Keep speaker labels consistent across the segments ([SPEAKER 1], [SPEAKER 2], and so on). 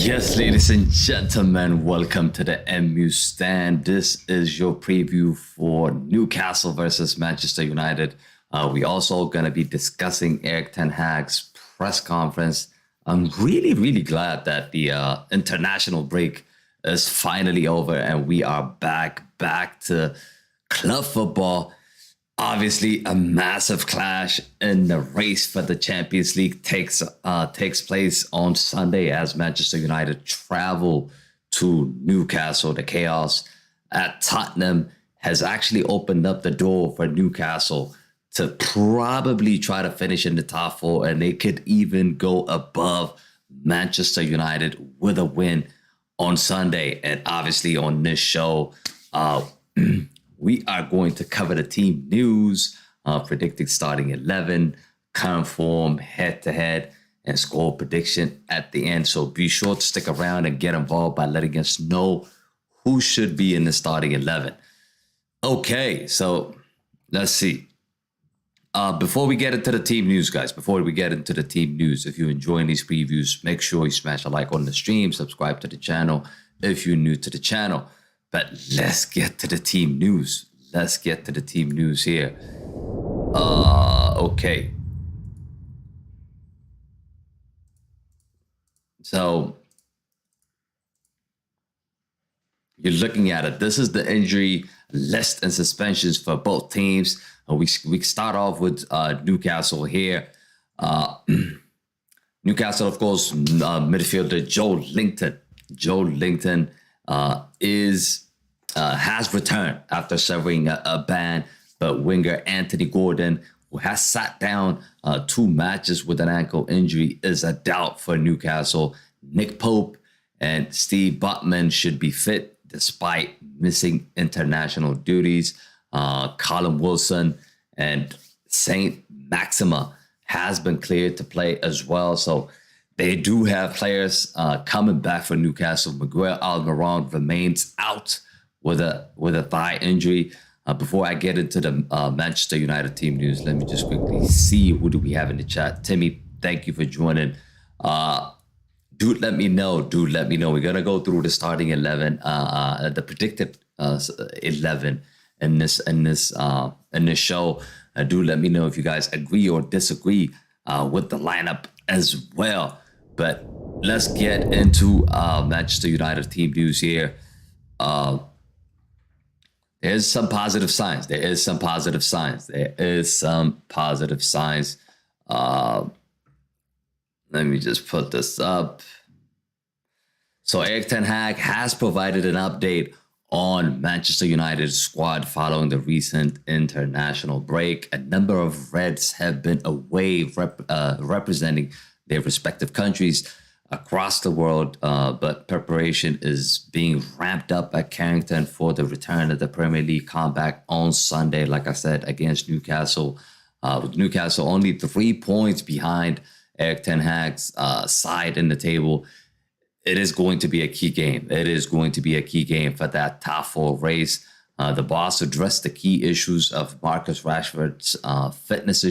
[SPEAKER 1] Yes, ladies and gentlemen, welcome to the MU Stand. This is your preview for Newcastle versus Manchester United. We also going to be discussing Erik ten Hag's press conference. I'm really glad that the international break is finally over and we are back to club football. Obviously, a massive clash in the race for the Champions League takes place on Sunday as Manchester United travel to Newcastle. The chaos at Tottenham has actually opened up the door for Newcastle to probably try to finish in the top four, and they could even go above Manchester United with a win on Sunday. And obviously on this show, we are going to cover the team news, predicting starting 11, current form, head-to-head, and score prediction at the end. So be sure to stick around and get involved by letting us know who should be in the starting 11. Okay, so let's see. Before we get into the team news, guys, if you're enjoying these previews, make sure you smash a like on the stream, subscribe to the channel if you're new to the channel. But let's get to the team news. Let's get to the team news here. Okay. So you're looking at it. This is the injury list and suspensions for both teams. We start off with Newcastle here. Newcastle, of course, midfielder Joelinton has returned after suffering a ban, but winger Antony Gordon, who has sat down 2 matches with an ankle injury, is a doubt for Newcastle. Nick Pope and Steve Botman should be fit despite missing international duties. Callum Wilson and Saint-Maximin has been cleared to play as well. So they do have players coming back for Newcastle. Miguel Almiron remains out with a thigh injury. Before I get into the Manchester United team news, let me just quickly see who do we have in the chat. Timmy, thank you for joining. Dude, let me know. We're gonna go through the starting 11, the predicted 11 in this show. Do let me know if you guys agree or disagree with the lineup as well. But let's get into Manchester United team news here. There's some positive signs. There is some positive signs. Let me just put this up. So Erik ten Hag has provided an update on Manchester United's squad following the recent international break. A number of Reds have been away representing their respective countries across the world, but preparation is being ramped up at Carrington for the return of the Premier League comeback on Sunday, like I said, against Newcastle. With Newcastle only 3 points behind Erik ten Hag's side in the table, it is going to be a key game. It is going to be a key game for that top four race. The boss addressed the key issues of Marcus Rashford's fitness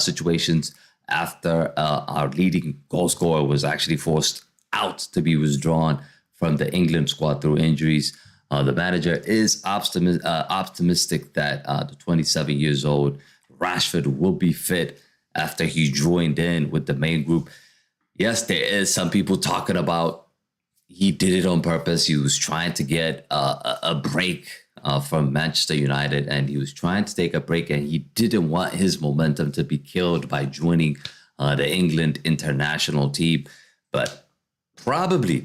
[SPEAKER 1] situations after our leading goal scorer was actually forced out to be withdrawn from the England squad through injuries. The manager is optimistic that the 27 years old Rashford will be fit after he joined in with the main group. Yes, there is some people talking about he did it on purpose. He was trying to get a break from Manchester United, and he was trying to take a break, and he didn't want his momentum to be killed by joining the England international team. But probably,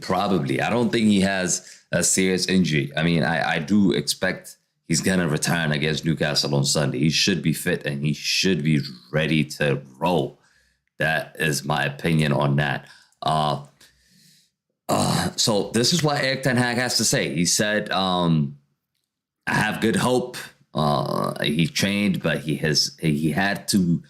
[SPEAKER 1] I don't think he has a serious injury. I mean, I do expect he's going to return against Newcastle on Sunday. He should be fit, and he should be ready to roll. That is my opinion on that. So this is what Erik ten Hag has to say. He said, I have good hope. He trained, but he had to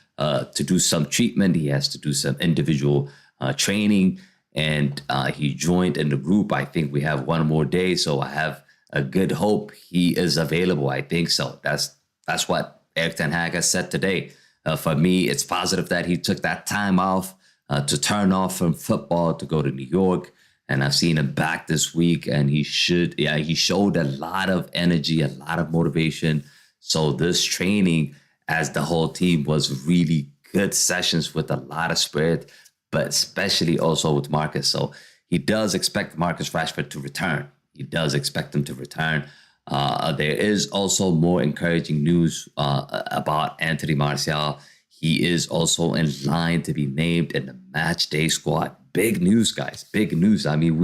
[SPEAKER 1] do some treatment. He has to do some individual training, and he joined in the group. I think we have one more day, so I have a good hope he is available. I think so. That's what Erik ten Hag has said today. For me, it's positive that he took that time off to turn off from football to go to New York. And I've seen him back this week, and he showed a lot of energy, a lot of motivation. So this training as the whole team was really good sessions with a lot of spirit, but especially also with Marcus. So he does expect Marcus Rashford to return. He does expect him to return. There is also more encouraging news about Anthony Martial. He is also in line to be named in the match day squad. Big news, guys. Big news. I mean,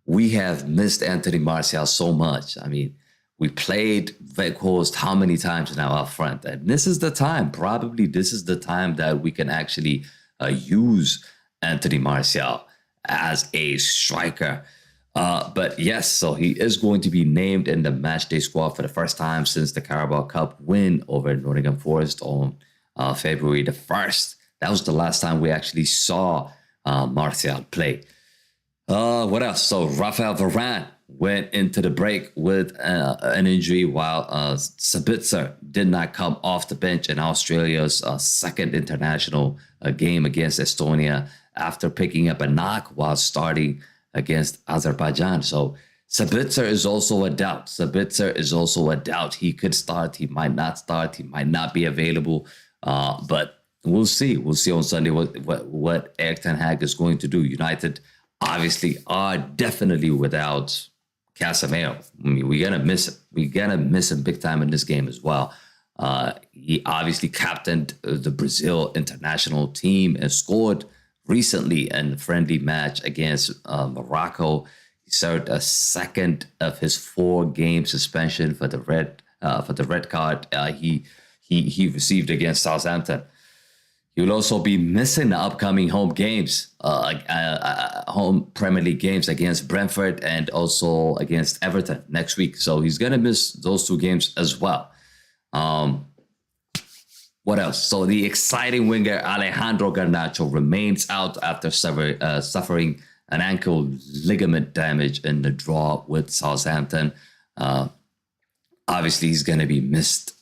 [SPEAKER 1] we have missed Anthony Martial so much. I mean, we played Weghorst how many times now up front? And this is the time. Probably this is the time that we can actually use Anthony Martial as a striker. But yes, so he is going to be named in the matchday squad for the first time since the Carabao Cup win over Nottingham Forest on February the 1st. That was the last time we actually saw Martial play. What else? So Rafael Varane went into the break with an injury, while Sabitzer did not come off the bench in Australia's second international game against Estonia after picking up a knock while starting against Azerbaijan. So Sabitzer is also a doubt. He could start. He might not start. He might not be available. But we'll see. We'll see on Sunday what Erik ten Hag is going to do. United obviously are definitely without Casemiro. I mean, we're going to miss him. We're going to miss him big time in this game as well. He obviously captained the Brazil international team and scored recently in the friendly match against Morocco. He served a second of his 4-game suspension for the red card he received against Southampton. He will also be missing the upcoming home games, home Premier League games against Brentford and also against Everton next week. So he's going to miss those 2 games as well. What else? So the exciting winger Alejandro Garnacho remains out after suffering an ankle ligament damage in the draw with Southampton. Obviously, he's going to be missed.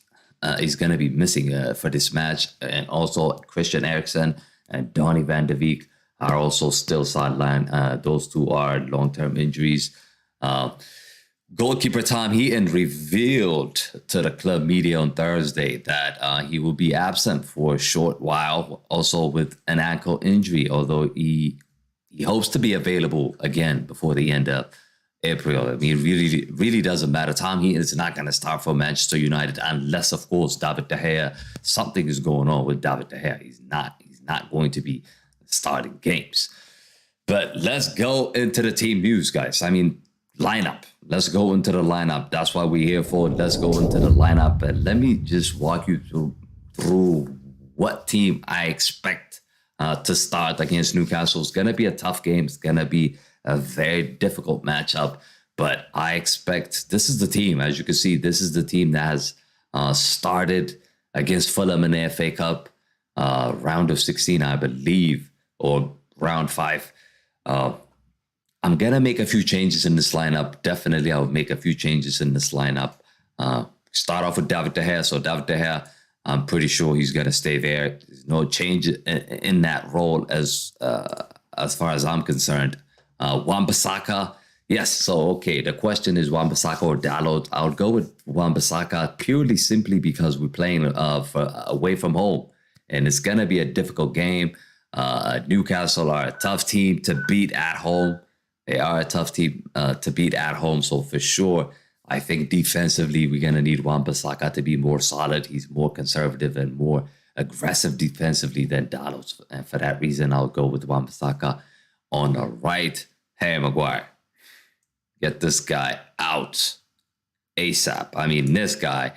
[SPEAKER 1] He's going to be missing for this match. And also Christian Eriksen and Donny van de Beek are also still sidelined. Those 2 are long-term injuries. Goalkeeper Tom Heaton revealed to the club media on Thursday that he will be absent for a short while, also with an ankle injury, although he he hopes to be available again before the end of April. I mean, really doesn't matter. Tom Heaton is not going to start for Manchester United unless, of course, David De Gea, something is going on with David De Gea. He's not going to be starting games. But let's go into the team news, guys. I mean, lineup. Let's go into the lineup. That's what we're here for. Let's go into the lineup. And let me just walk you through what team I expect to start against Newcastle. It's going to be a tough game. It's going to be a very difficult matchup. But I expect this is the team. As you can see, this is the team that has started against Fulham in the FA Cup round of 16, I believe, or round 5. I'm going to make a few changes in this lineup. Definitely, I'll make a few changes in this lineup. Start off with David De Gea. So David De Gea, I'm pretty sure he's going to stay there. There's no change in that role as far as I'm concerned. Wan-Bissaka, yes. So, okay, the question is Wan-Bissaka or Dalot. I would go with Wan-Bissaka purely simply because we're playing away from home. And it's going to be a difficult game. Newcastle are a tough team to beat at home. They are a tough team to beat at home. So for sure, I think defensively, we're going to need Wan-Bissaka to be more solid. He's more conservative and more aggressive defensively than Dalot. And for that reason, I'll go with Wan-Bissaka on the right. Harry Maguire, get this guy out ASAP. I mean, this guy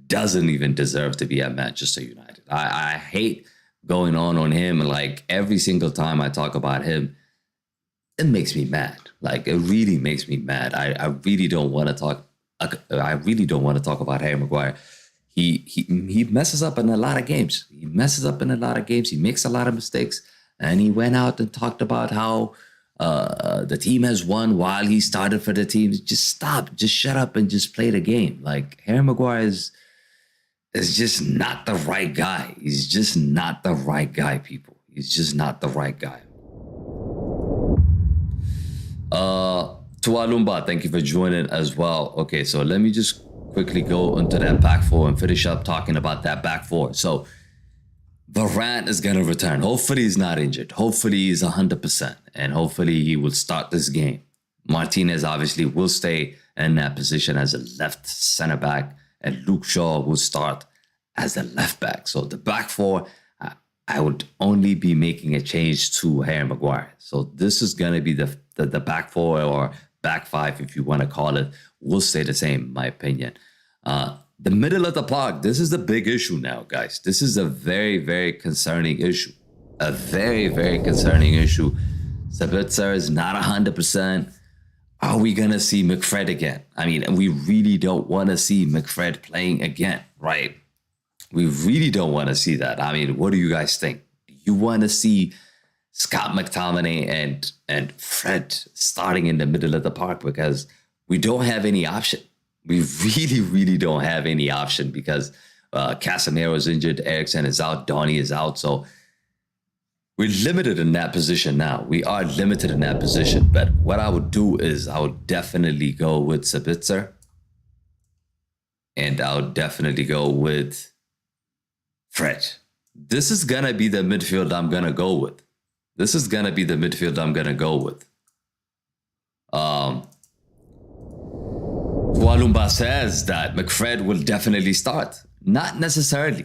[SPEAKER 1] doesn't even deserve to be at Manchester United. I hate going on him. Like every single time I talk about him, it makes me mad. Like it really makes me mad. I really don't want to talk. I really don't want to talk about Harry Maguire. He messes up in a lot of games. He makes a lot of mistakes. And he went out and talked about how the team has won while he started for the team. Just stop. Just shut up and just play the game. Like Harry Maguire is just not the right guy. He's just not the right guy, people. He's just not the right guy. Tualumba, thank you for joining as well. Okay, so let me just quickly go into that back four and finish up talking about that back four. So Varane is going to return. Hopefully he's not injured. Hopefully he's 100%. And hopefully he will start this game. Martinez obviously will stay in that position as a left center back. And Luke Shaw will start as a left back. So the back four, I would only be making a change to Harry Maguire. So this is going to be the back four or back five, if you want to call it, will stay the same, in my opinion. The middle of the park, this is the big issue now, guys. This is a very, very concerning issue. A very, very concerning issue. Sabitzer is not 100%. Are we going to see McFred again? I mean, we really don't want to see McFred playing again, right? We really don't want to see that. I mean, what do you guys think? Do you want to see Scott McTominay and Fred starting in the middle of the park? Because we don't have any option. We really, really don't have any option because Casemiro is injured, Eriksen is out, Donny is out. So we're limited in that position now. We are limited in that position. But what I would do is I would definitely go with Sabitzer. And I would definitely go with Fred. This is going to be the midfield I'm going to go with. Walumba says that McFred will definitely start. Not necessarily,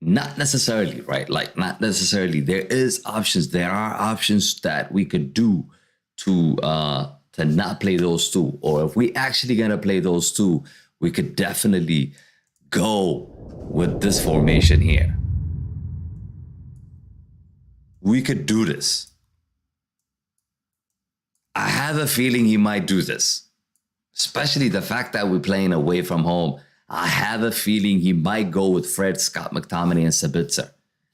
[SPEAKER 1] right? Like, not necessarily. There is options. There are options that we could do to not play those two. Or if we actually gonna play those two, we could definitely go with this formation here. We could do this. I have a feeling he might do this. Especially the fact that we're playing away from home. I have a feeling he might go with Fred, Scott McTominay, and Sabitzer.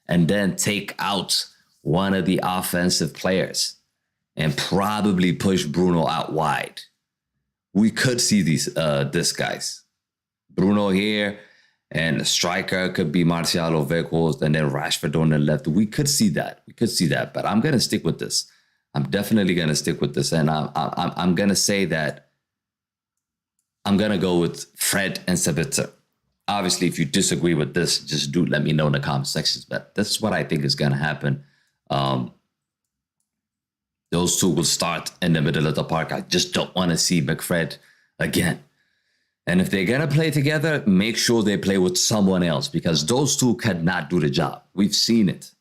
[SPEAKER 1] And then take out one of the offensive players. And probably push Bruno out wide. We could see this guys. Bruno here. And the striker could be Martial or Weghorst. And then Rashford on the left. We could see that. But I'm going to stick with this. I'm definitely going to stick with this. And I'm going to say that I'm going to go with Fred and Sabitzer. Obviously, if you disagree with this, just let me know in the comment sections. But this is what I think is going to happen. Those two will start in the middle of the park. I just don't want to see McFred again. And if they're going to play together, make sure they play with someone else, because those two cannot do the job. We've seen it.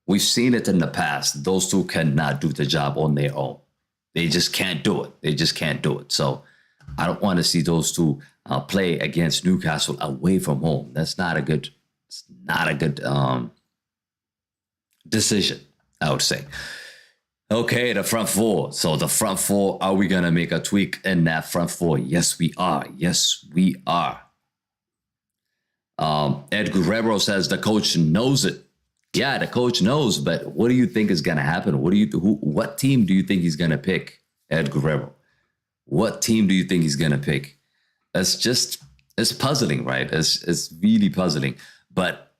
[SPEAKER 1] We've seen it in the past. Those two cannot do the job on their own. They just can't do it. They just can't do it. So I don't want to see those two play against Newcastle away from home. That's not a good, decision, I would say. Okay, the front four. So the front four, are we going to make a tweak in that front four? Yes, we are. Yes, we are. Ed Guerrero says the coach knows it. Yeah, the coach knows, but what do you think is going to happen? What team do you think he's going to pick, Ed Guerrero? What team do you think he's going to pick? It's puzzling, right? It's really puzzling. But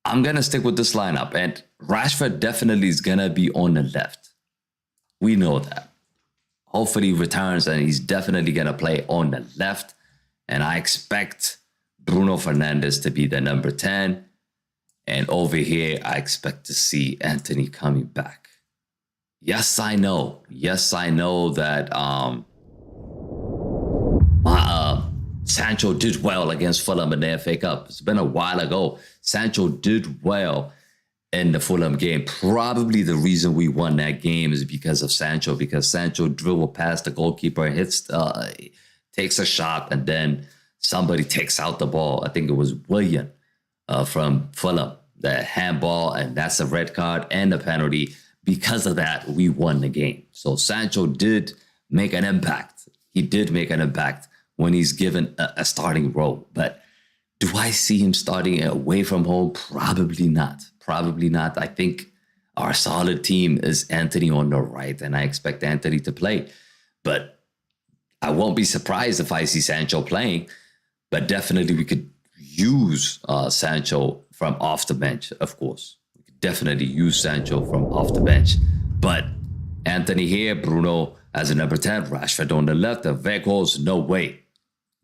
[SPEAKER 1] I'm going to stick with this lineup. And Rashford definitely is going to be on the left. We know that. Hopefully he returns, and he's definitely going to play on the left. And I expect Bruno Fernandes to be the number 10. And over here, I expect to see Antony coming back. Yes, I know. Yes, I know that Sancho did well against Fulham in the FA Cup. It's been a while ago. Sancho did well in the Fulham game. Probably the reason we won that game is because of Sancho, because Sancho dribbled past the goalkeeper, takes a shot, and then somebody takes out the ball. I think it was William from Fulham, the handball, and that's a red card and a penalty. Because of that, we won the game. So Sancho did make an impact. He did make an impact when he's given a starting role. But do I see him starting away from home? Probably not. Probably not. I think our solid team is Antony on the right, and I expect Antony to play. But I won't be surprised if I see Sancho playing. But definitely we could use Sancho from off the bench, of course. We could definitely use Sancho from off the bench. But Antony here, Bruno as a number 10, Rashford on the left, and Weghorst, no way.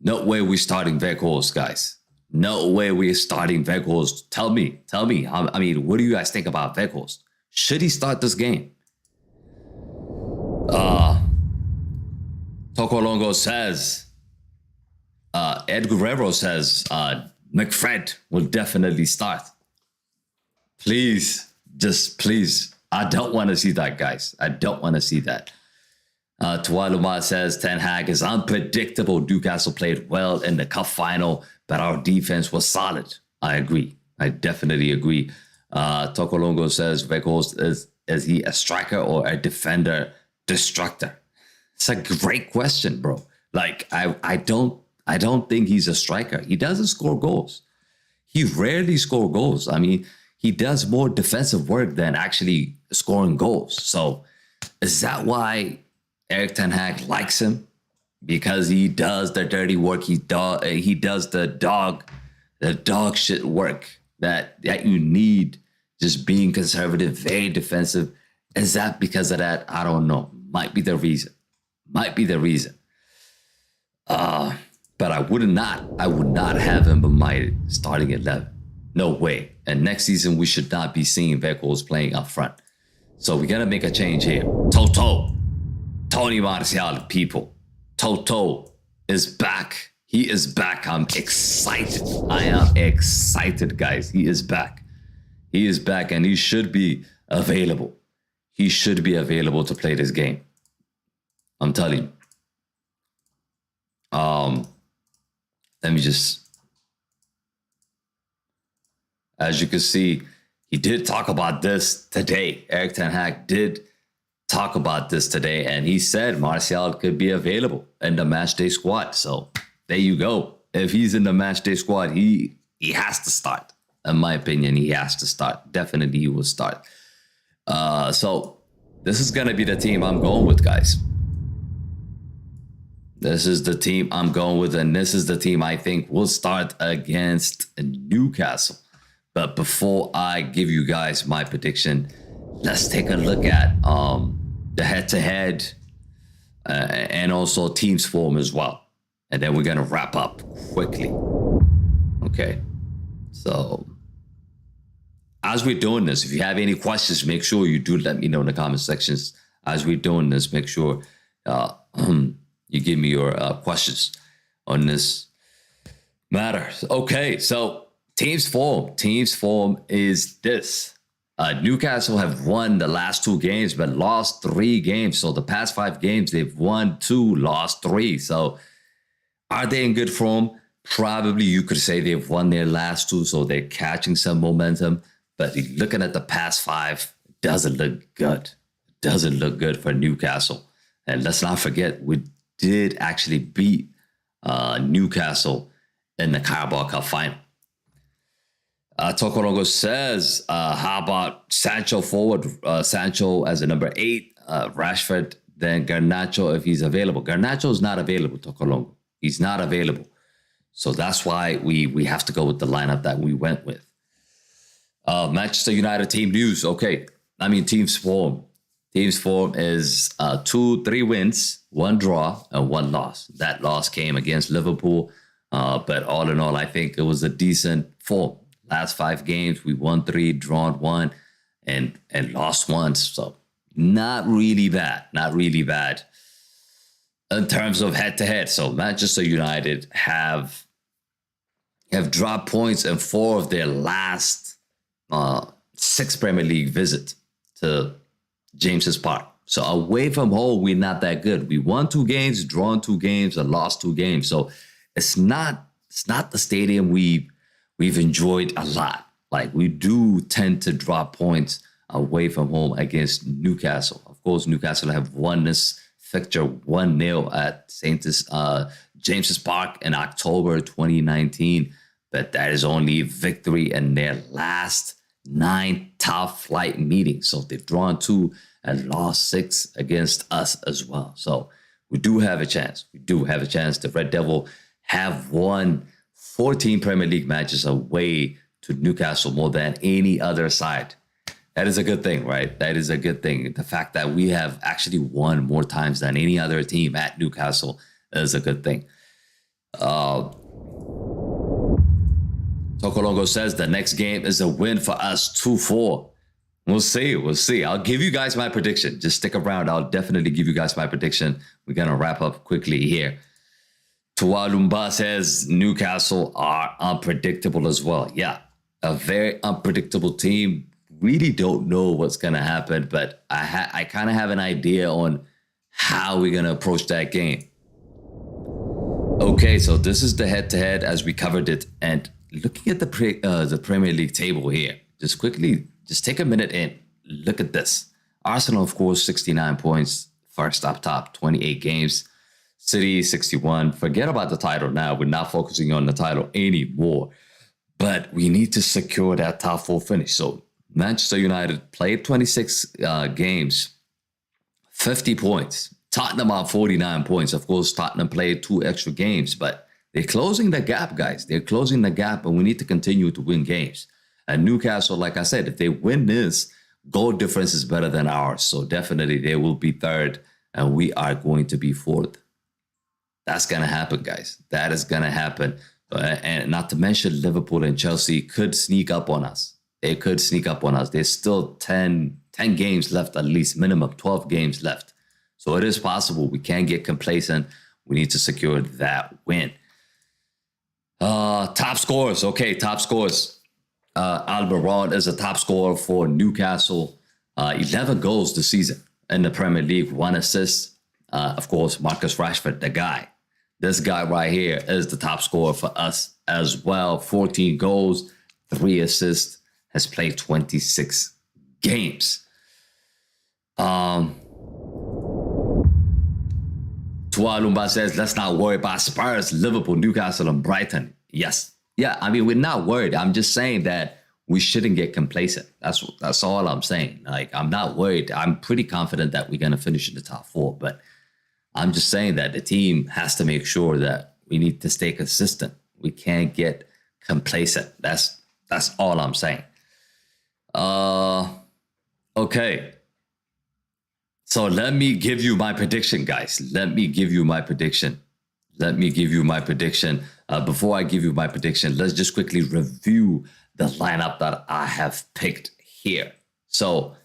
[SPEAKER 1] No way we're starting Weghorst, guys. No way we're starting Weghorst. Tell me. I mean, what do you guys think about Weghorst? Should he start this game? Toko Longo says, Ed Guerrero says, McFred will definitely start. Please, just please. I don't want to see that, guys. I don't want to see that. Tualuma says Ten Hag is unpredictable. Newcastle played well in the cup final, but our defense was solid. I agree. I definitely agree. Tokolongo says Weghorst, is he a striker or a defender destructor? It's a great question, bro. Like, I don't think he's a striker. He doesn't score goals. He rarely scores goals. I mean, he does more defensive work than actually scoring goals. So is that why Erik Ten Hag likes him? Because he does the dirty work. He does the dog shit work that you need. Just being conservative, very defensive. Is that because of that? I don't know. Might be the reason. But I would not have him in my starting 11. No way. And next season, we should not be seeing Weghorst playing up front. So we got to make a change here. Tony Martial, people. Toto is back. He is back. I'm excited. I am excited, guys. He is back. He is back, and he should be available. He should be available to play this game. I'm telling you. Let me just, as you can see, he did talk about this today. Erik Ten Hag did talk about this today, and he said Martial could be available in the matchday squad. So there you go. If he's in the matchday squad, he has to start. In my opinion, he has to start. Definitely he will start. So this is going to be the team I'm going with, guys. This is the team I'm going with, and this is the team I think will start against Newcastle. But before I give you guys my prediction, let's take a look at the head-to-head and also teams form as well. And then we're going to wrap up quickly. Okay. So as we're doing this, if you have any questions, make sure you do let me know in the comment sections as we're doing this, make sure you give me your questions on this matter. Okay, so team's form. Team's form is this. Newcastle have won the last 2 games, but lost 3 games. So the past 5 games, they've won 2, lost 3. So are they in good form? Probably you could say they've won their last 2, so they're catching some momentum. But looking at the past 5, it doesn't look good. It doesn't look good for Newcastle. And let's not forget, we did actually beat Newcastle in the Carabao Cup final. Tokolongo says, how about Sancho forward? Sancho as a number 8, Rashford, then Garnacho if he's available. Garnacho is not available, Tokolongo. He's not available. So that's why we have to go with the lineup that we went with. Manchester United team news. Okay, team's form. Team's form is 3 wins, 1 draw, and 1 loss. That loss came against Liverpool. But all in all, I think it was a decent form. Last 5 games, we won 3, drawn 1, and lost 1. So not really bad. Not really bad. In terms of head-to-head, so Manchester United have dropped points in 4 of their last 6 Premier League visits to James's Park. So away from home, we're not that good. We won 2 games, drawn 2 games, and lost 2 games. So it's not the stadium we've enjoyed a lot. Like, we do tend to drop points away from home against Newcastle. Of course, Newcastle have won this fixture 1-0 at James's Park in October 2019. But that is only victory in their last 9 top flight meetings. So they've drawn 2 and lost 6 against us as well. So we do have a chance. We do have a chance. The Red Devil have won 14 Premier League matches away to Newcastle, more than any other side. That is a good thing, right? That is a good thing. The fact that we have actually won more times than any other team at Newcastle is a good thing. Tokolongo says the next game is a win for us, 2-4. We'll see. I'll give you guys my prediction. Just stick around. I'll definitely give you guys my prediction. We're going to wrap up quickly here. Tualumba says Newcastle are unpredictable as well. Yeah, a very unpredictable team. Really don't know what's going to happen, but I kind of have an idea on how we're going to approach that game. Okay, so this is the head-to-head as we covered it. And looking at the Premier League table here, just take a minute and look at this. Arsenal, of course, 69 points, first up top, 28 games. City, 61. Forget about the title now. We're not focusing on the title anymore. But we need to secure that top 4 finish. So Manchester United played 26 games, 50 points. Tottenham on 49 points. Of course, Tottenham played 2 extra games, but they're closing the gap, guys. They're closing the gap, and we need to continue to win games. And Newcastle, like I said, if they win this, goal difference is better than ours. So definitely they will be 3rd, and we are going to be 4th. That's going to happen, guys. That is going to happen. And not to mention Liverpool and Chelsea could sneak up on us. They could sneak up on us. There's still 10 games left, at least minimum 12 games left. So it is possible. We can't get complacent. We need to secure that win. Top scores. Okay, top scores. Almiron is a top scorer for Newcastle. 11 goals this season in the Premier League, 1 assist. Of course, Marcus Rashford, the guy. This guy right here is the top scorer for us as well. 14 goals, 3 assists, has played 26 games. Tualumba says, let's not worry about Spurs, Liverpool, Newcastle, and Brighton. Yes. Yeah, we're not worried. I'm just saying that we shouldn't get complacent. That's all I'm saying. Like, I'm not worried. I'm pretty confident that we're going to finish in the top 4, but I'm just saying that the team has to make sure that we need to stay consistent. We can't get complacent. That's all I'm saying. Okay. So let me give you my prediction, guys. Let me give you my prediction. Before I give you my prediction, let's just quickly review the lineup that I have picked here. So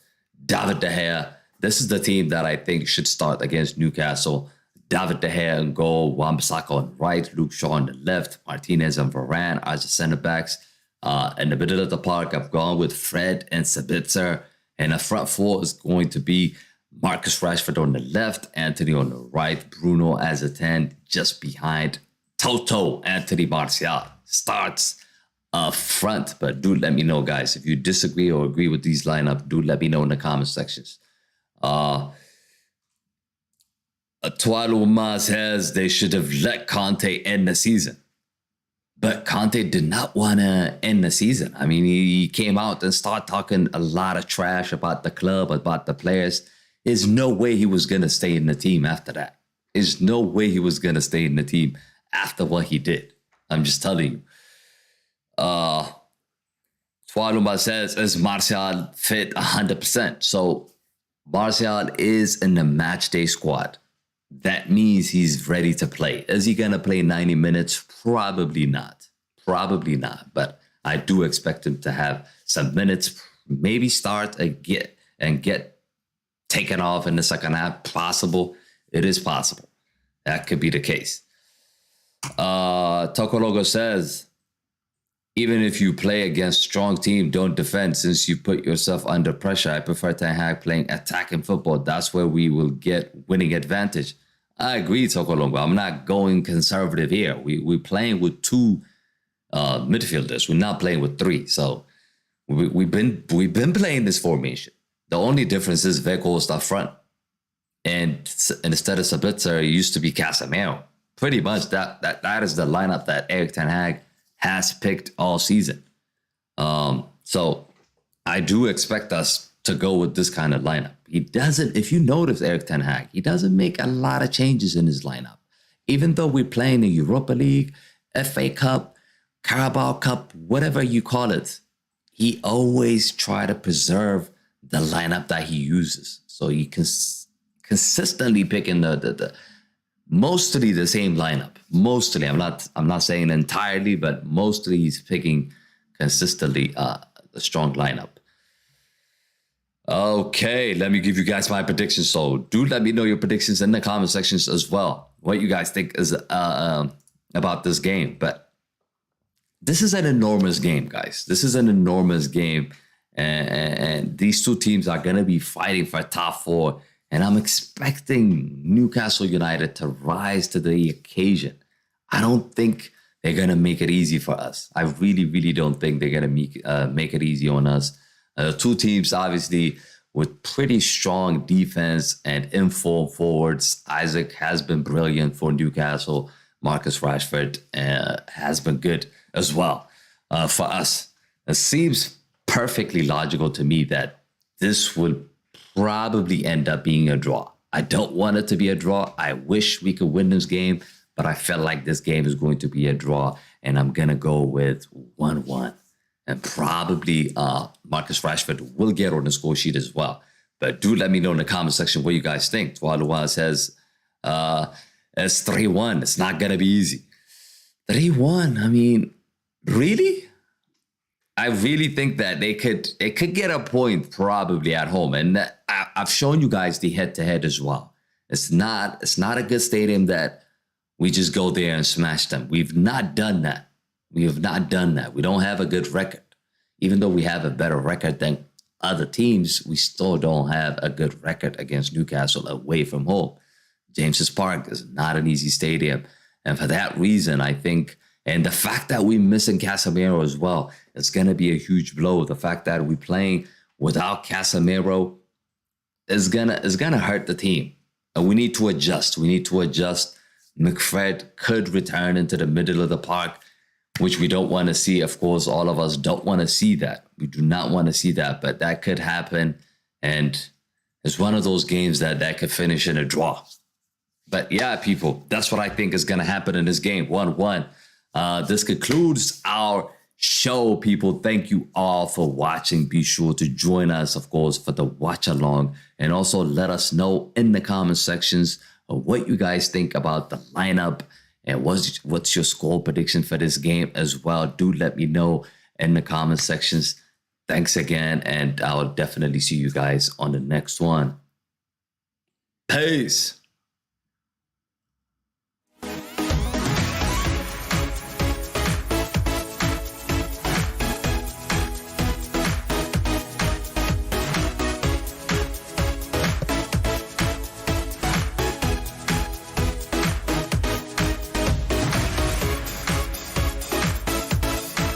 [SPEAKER 1] David De Gea this is the team that I think should start against Newcastle. David De Gea in goal, Wan-Bissaka on right, Luke Shaw on the left, Martinez and Varane as the centre backs. In the middle of the park, I've gone with Fred and Sabitzer. And the front four is going to be Marcus Rashford on the left, Antony on the right, Bruno as a 10, just behind Toto. Anthony Martial starts up front. But do let me know, guys, if you disagree or agree with these lineups, do let me know in the comment sections. Tualuma says they should have let Conte end the season. But Conte did not want to end the season. I mean, he came out and started talking a lot of trash about the club, about the players. There's no way he was going to stay in the team after that. There's no way he was going to stay in the team after what he did. I'm just telling you. Tualuma says, is Martial fit 100%? So Martial is in the match day squad. That means he's ready to play. Is he going to play 90 minutes? Probably not. Probably not. But I do expect him to have some minutes, maybe start and get taken off in the second half. Possible. It is possible. That could be the case. Tokologo says, even if you play against strong team, don't defend since you put yourself under pressure. I prefer Ten Hag playing attacking football. That's where we will get winning advantage. I agree, Tokolongo. I'm not going conservative here. We're playing with two midfielders. We're not playing with three. So we've been playing this formation. The only difference is Weghorst up front. And instead of Sabitzer, it used to be Casemiro. Pretty much that is the lineup that Erik Ten Hag has picked all season. So I do expect us to go with this kind of lineup. He doesn't, if you notice Erik Ten Hag, he doesn't make a lot of changes in his lineup. Even though we're playing the Europa League, FA Cup, Carabao Cup, whatever you call it, he always try to preserve the lineup that he uses. So he consistently picking the mostly the same lineup. Mostly, I'm not saying entirely, but mostly he's picking consistently the strong lineup. Okay, let me give you guys my predictions. So do let me know your predictions in the comment sections as well. What you guys think is about this game. But this is an enormous game, guys. This is an enormous game. And these two teams are going to be fighting for top four. And I'm expecting Newcastle United to rise to the occasion. I don't think they're going to make it easy for us. I really, really don't think they're going to make it easy on us. Two teams, obviously, with pretty strong defense and informed forwards. Isak has been brilliant for Newcastle. Marcus Rashford has been good as well for us. It seems perfectly logical to me that this will probably end up being a draw. I don't want it to be a draw. I wish we could win this game, but I felt like this game is going to be a draw, and I'm going to go with 1-1. And probably Marcus Rashford will get on the score sheet as well. But do let me know in the comment section what you guys think. Tualua says it's 3-1. It's not going to be easy. 3-1. I mean, really? I really think that they could get a point probably at home. And I've shown you guys the head-to-head as well. It's not a good stadium that we just go there and smash them. We've not done that. We have not done that. We don't have a good record. Even though we have a better record than other teams, we still don't have a good record against Newcastle away from home. James's Park is not an easy stadium. And for that reason, I think, and the fact that we're missing Casemiro as well, it's going to be a huge blow. The fact that we're playing without Casemiro is gonna hurt the team. And we need to adjust. We need to adjust. McFred could return into the middle of the park, which we don't want to see. Of course, all of us don't want to see that. We do not want to see that, but that could happen. And it's one of those games that could finish in a draw. But yeah, people, that's what I think is going to happen in this game. 1-1. This concludes our show, people. Thank you all for watching. Be sure to join us, of course, for the watch along. And also let us know in the comment sections what you guys think about the lineup. And what's your score prediction for this game as well? Do let me know in the comment sections. Thanks again, and I'll definitely see you guys on the next one. Peace.